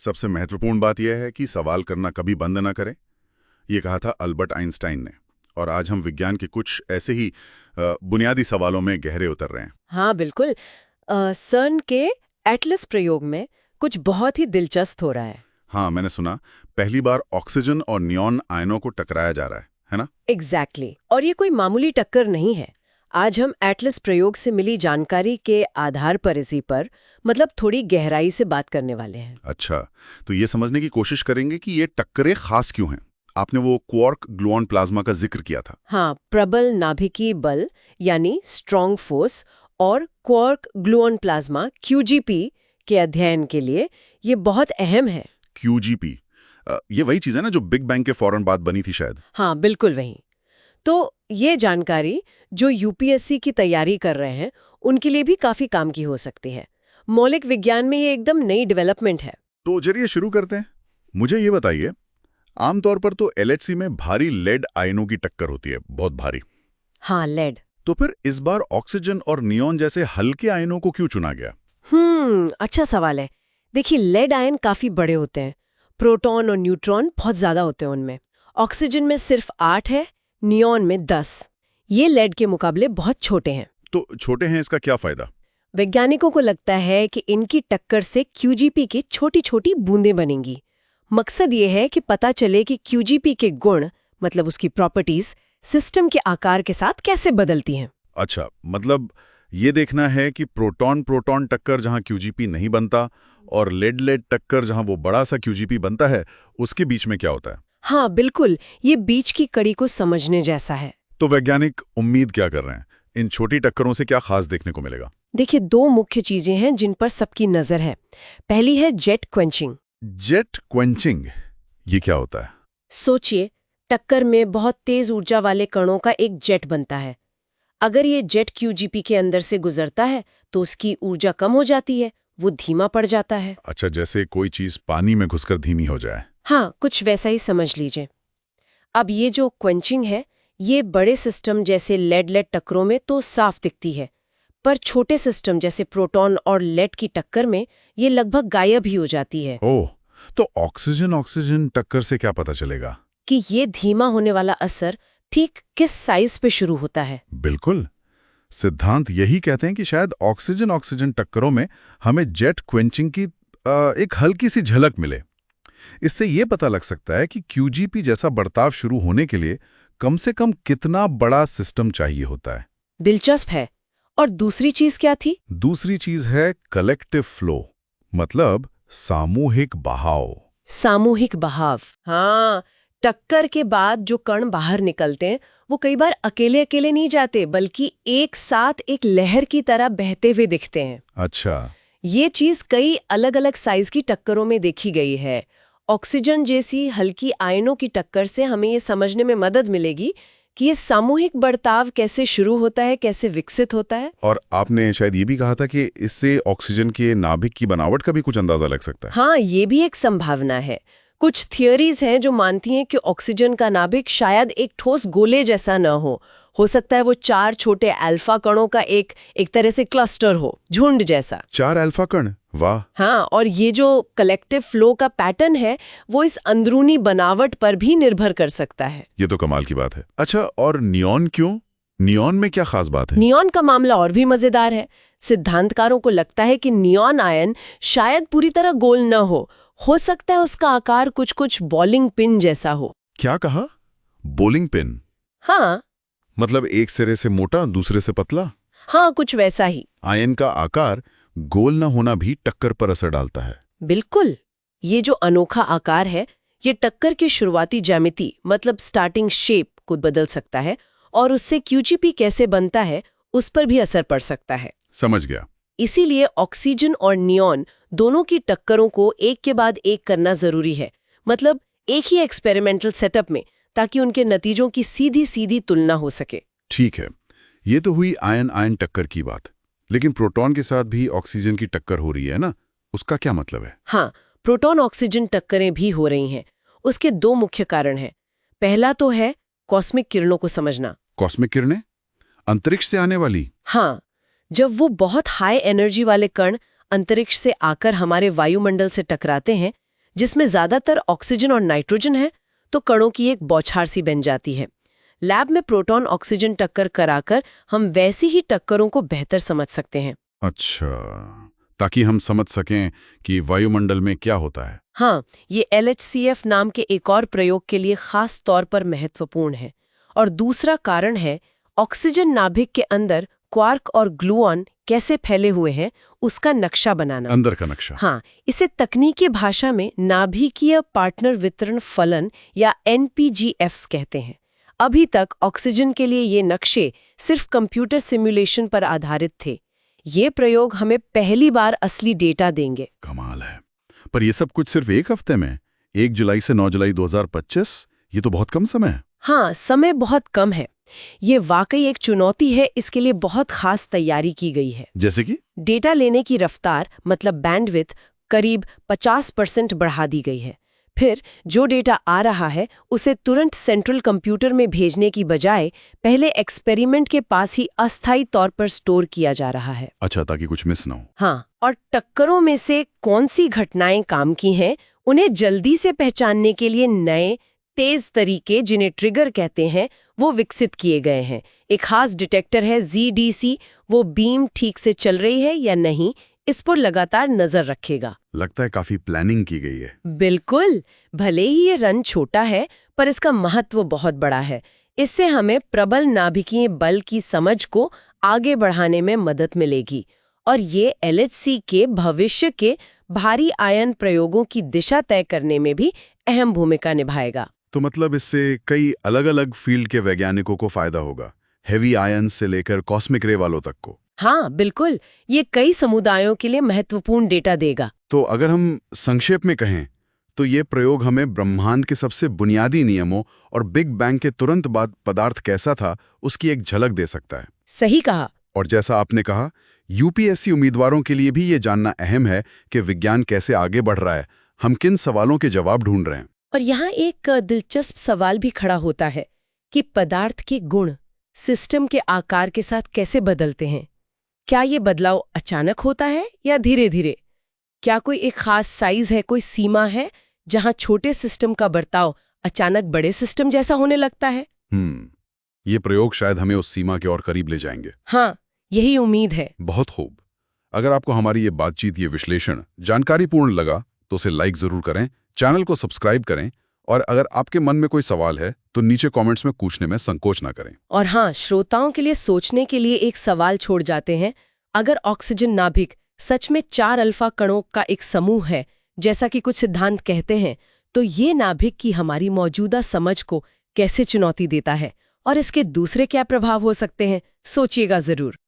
सबसे महत्वपूर्ण बात यह है कि सवाल करना कभी बंद न करें। ये कहा था अल्बर्ट आइंस्टाइन ने। और आज हम विज्ञान के कुछ ऐसे ही बुनियादी सवालों में गहरे उतर रहे हैं। हाँ बिल्कुल। सर्न के एटलस प्रयोग में कुछ बहुत ही दिलचस्प हो रहा है। हाँ, मैंने सुना पहली बार ऑक्सीजन और नियॉन आयनों को टकराया जा रहा है ना? एग्जैक्टली। और ये कोई मामूली टक्कर नहीं है। आज हम एटलस प्रयोग से मिली जानकारी के आधार पर इसी पर मतलब थोड़ी गहराई से बात करने वाले हैं। अच्छा, तो ये समझने की कोशिश करेंगे कि ये टक्करें खास क्यों हैं। आपने वो क्वार्क ग्लूऑन प्लाज्मा का जिक्र किया था। हाँ, प्रबल नाभिकीय बल यानी स्ट्रॉन्ग फोर्स और क्वार्क ग्लूऑन प्लाज्मा QGP के अध्ययन के लिए ये बहुत अहम है। QGP, ये वही चीज़ है ना जो बिग बैंग के फौरन बाद बनी थी शायद। हाँ बिल्कुल वही। तो ये जानकारी जो UPSC की तैयारी कर रहे हैं उनके लिए भी काफी काम की हो सकती है। मौलिक विज्ञान में ये एकदम नई डेवलपमेंट है। तो चलिए शुरू करते हैं। मुझे ये बताइए, आमतौर पर तो LHC में भारी लेड आयनों की टक्कर होती है, बहुत भारी। हाँ, लेड। तो फिर इस बार ऑक्सीजन और नियॉन जैसे हल्के आयनों को क्यों चुना गया? अच्छा सवाल है। देखिए, लेड आयन काफी बड़े होते हैं। प्रोटॉन और न्यूट्रॉन बहुत ज्यादा होते हैं उनमें। ऑक्सीजन में सिर्फ 8 है, नियॉन में 10। ये लेड के मुकाबले बहुत छोटे हैं। तो छोटे हैं, इसका क्या फायदा? वैज्ञानिकों को लगता है कि इनकी टक्कर से QGP की छोटी छोटी बूंदें बनेंगी। मकसद ये है कि पता चले कि QGP के गुण मतलब उसकी प्रॉपर्टीज सिस्टम के आकार के साथ कैसे बदलती हैं। अच्छा, मतलब ये देखना है कि प्रोटॉन प्रोटॉन टक्कर जहां QGP नहीं बनता और लेड लेड टक्कर जहां वो बड़ा सा QGP बनता है, उसके बीच में क्या होता है? हाँ बिल्कुल, ये बीच की कड़ी को समझने जैसा है। तो वैज्ञानिक उम्मीद क्या कर रहे हैं? इन छोटी टक्करों से क्या खास देखने को मिलेगा? देखिए, 2 मुख्य चीजें हैं जिन पर सबकी नजर है। पहली है जेट क्वेंचिंग। जेट क्वेंचिंग, ये क्या होता है? सोचिए, टक्कर में बहुत तेज ऊर्जा वाले कणों का एक जेट बनता है। अगर ये जेट QGP के अंदर से गुजरता है तो उसकी ऊर्जा कम हो जाती है, वो धीमा पड़ जाता है। अच्छा, जैसे कोई चीज पानी में घुसकर धीमी हो जाए। हाँ, कुछ वैसा ही समझ लीजिए। अब ये जो क्वेंचिंग है, ये बड़े सिस्टम जैसे लेड लेड टक्करों में तो साफ दिखती है, पर छोटे सिस्टम जैसे प्रोटॉन और लेड की टक्कर में ये लगभग गायब ही हो जाती है। ओह, तो ऑक्सीजन ऑक्सीजन टक्कर से क्या पता चलेगा कि ये धीमा होने वाला असर ठीक किस साइज पे शुरू होता है? बिल्कुल, सिद्धांत यही कहते हैं कि शायद ऑक्सीजन ऑक्सीजन टक्करों में हमें जेट क्वेंचिंग की एक हल्की सी झलक मिले। इससे ये पता लग सकता है कि QGP जैसा बर्ताव शुरू होने के लिए कम से कम कितना बड़ा सिस्टम चाहिए होता है। दिलचस्प है। और दूसरी चीज क्या थी? दूसरी चीज है कलेक्टिव फ्लो, मतलब सामूहिक बहाव। सामूहिक बहाव। हाँ, टक्कर के बाद जो कण बाहर निकलते हैं वो कई बार अकेले अकेले नहीं जाते, बल्कि एक साथ एक लहर की तरह बहते हुए दिखते हैं। अच्छा, ये चीज कई अलग अलग साइज की टक्करों में देखी गई है। ऑक्सीजन जैसी हल्की आयनों की टक्कर से हमें ये समझने में मदद मिलेगी कि ये सामूहिक बर्ताव कैसे शुरू होता है, कैसे विकसित होता है। और आपने शायद ये भी कहा था कि इससे ऑक्सीजन के नाभिक की बनावट का भी कुछ अंदाजा लग सकता है। हाँ, ये भी एक संभावना है। कुछ थियोरीज हैं जो मानती हैं कि ऑक्सीजन का नाभिक शायद एक ठोस गोले जैसा न हो सकता है वो 4 छोटे अल्फा कणों का एक तरह से क्लस्टर हो, झुंड जैसा। 4 अल्फा कण, वाह। हाँ, और ये जो कलेक्टिव फ्लो का पैटर्न है वो इस अंदरूनी बनावट पर भी निर्भर कर सकता है। ये तो कमाल की बात है। अच्छा, और नियॉन क्यों? नियॉन में क्या खास बात है? नियॉन का मामला और भी मजेदार है। सिद्धांतकारों को लगता है कि नियॉन आयन शायद पूरी तरह गोल न हो सकता है उसका आकार कुछ बॉलिंग पिन जैसा हो। क्या कहा? Bowling pin? हाँ, मतलब एक सिरे से मोटा, दूसरे से पतला? हाँ, कुछ वैसा ही। आयन का आकार गोल न होना भी टक्कर पर असर डालता है। बिल्कुल। ये जो अनोखा आकार है, ये टक्कर की शुरुआती ज्यामिति मतलब स्टार्टिंग शेप को बदल सकता है और उससे QGP कैसे बनता है उस पर भी असर पड़ सकता है। समझ गया। इसीलिए ऑक्सीजन और नियॉन दोनों की टक्करों को एक के बाद एक करना जरूरी है, मतलब एक ही एक्सपेरिमेंटल सेटअप में, ताकि उनके नतीजों की सीधी सीधी तुलना हो सके। ठीक है, ये तो हुई आयन आयन टक्कर की बात। लेकिन प्रोटॉन के साथ भी ऑक्सीजन की टक्कर हो रही है ना, उसका क्या मतलब है? हाँ, प्रोटॉन ऑक्सीजन टक्करें भी हो रही हैं। उसके 2 मुख्य कारण हैं। पहला तो है कॉस्मिक किरणों को समझना। कॉस्मिक किरणें? अंतरिक्ष से आने वाली? हाँ, जब वो बहुत हाई एनर्जी वाले कण अंतरिक्ष से आकर हमारे वायुमंडल से टकराते हैं, जिसमें ज्यादातर ऑक्सीजन और नाइट्रोजन है, तो कणों की एक बौछार सी बन जाती है। लैब में प्रोटॉन ऑक्सीजन टक्कर कराकर हम वैसी ही टक्करों को बेहतर समझ सकते हैं। अच्छा, ताकि हम समझ सकें कि वायुमंडल में क्या होता है। हाँ, ये LHCF नाम के एक और प्रयोग के लिए खास तौर पर महत्वपूर्ण है। और दूसरा कारण है ऑक्सीजन नाभिक के अंदर क्वार्क और ग्लूऑन कैसे फैले हुए हैं, उसका नक्शा बनाना। अंदर का नक्शा। हाँ, इसे तकनीकी भाषा में नाभिकीय पार्टनर वितरण फलन या NPGFs कहते हैं। अभी तक ऑक्सीजन के लिए ये नक्शे सिर्फ कंप्यूटर सिमुलेशन पर आधारित थे। ये प्रयोग हमें पहली बार असली डेटा देंगे। कमाल है। पर ये सब कुछ सिर्फ एक हफ्ते में, 1 जुलाई से 9 जुलाई 2025, ये तो बहुत कम समय है। हाँ, समय बहुत कम है। ये वाकई एक चुनौती है, इसके लिए बहुत खास तैयारी की गई है। जैसे कि डेटा लेने की रफ्तार मतलब बैंडविड्थ करीब 50% बढ़ा दी गई है। फिर जो डेटा आ रहा है उसे तुरंत सेंट्रल कंप्यूटर में भेजने की बजाय पहले एक्सपेरिमेंट के पास ही अस्थायी तौर पर स्टोर किया जा रहा है। अच्छा, ताकि कुछ मिस ना हो। हाँ, और टक्करों में से कौन सी घटनाएं काम की हैं, उन्हें जल्दी से पहचानने के लिए नए तेज तरीके, जिन्हें ट्रिगर कहते हैं, वो विकसित किए गए हैं। एक खास डिटेक्टर है ZDC, वो बीम ठीक से चल रही है या नहीं, इस पर लगातार नजर रखेगा। लगता है काफी प्लानिंग की गई है। बिल्कुल, भले ही ये रन छोटा है, पर इसका महत्व बहुत बड़ा है। इससे हमें प्रबल नाभिकीय बल की समझ को आगे बढ़ाने में मदद मिलेगी और ये LHC के भविष्य के भारी आयन प्रयोगों की दिशा तय करने में भी अहम भूमिका निभाएगा। तो मतलब इससे कई अलग-अलग फील्ड के वैज्ञानिकों को फायदा होगा, हेवी आयन से लेकर कॉस्मिक रे वालों तक को। हाँ, बिल्कुल, ये कई समुदायों के लिए महत्वपूर्ण डेटा देगा। तो अगर हम संक्षेप में कहें तो ये प्रयोग हमें ब्रह्मांड के सबसे बुनियादी नियमों और बिग बैंग के तुरंत बाद पदार्थ कैसा था उसकी एक झलक दे सकता है। सही कहा। और जैसा आपने कहा, UPSC उम्मीदवारों के लिए भी ये जानना अहम है कि विज्ञान कैसे आगे बढ़ रहा है, हम किन सवालों के जवाब ढूंढ रहे हैं। और यहाँ एक दिलचस्प सवाल भी खड़ा होता है कि पदार्थ के गुण सिस्टम के आकार के साथ कैसे बदलते हैं। क्या ये बदलाव अचानक होता है या धीरे धीरे? क्या कोई एक खास साइज है, कोई सीमा है जहां छोटे सिस्टम का बर्ताव अचानक बड़े सिस्टम जैसा होने लगता है? ये प्रयोग शायद हमें उस सीमा के और करीब ले जाएंगे। हाँ, यही उम्मीद है। बहुत खूब। अगर आपको हमारी ये बातचीत, ये विश्लेषण जानकारीपूर्ण लगा तो उसे लाइक जरूर करें, चैनल को सब्सक्राइब करें और अगर आपके मन में कोई सवाल है तो नीचे कमेंट्स में पूछने में संकोच ना करें। और हाँ, श्रोताओं के लिए सोचने के लिए एक सवाल छोड़ जाते हैं। अगर ऑक्सीजन नाभिक सच में 4 अल्फा कणों का एक समूह है, जैसा कि कुछ सिद्धांत कहते हैं, तो ये नाभिक की हमारी मौजूदा समझ को कैसे चुनौती देता है और इसके दूसरे क्या प्रभाव हो सकते हैं? सोचिएगा जरूर।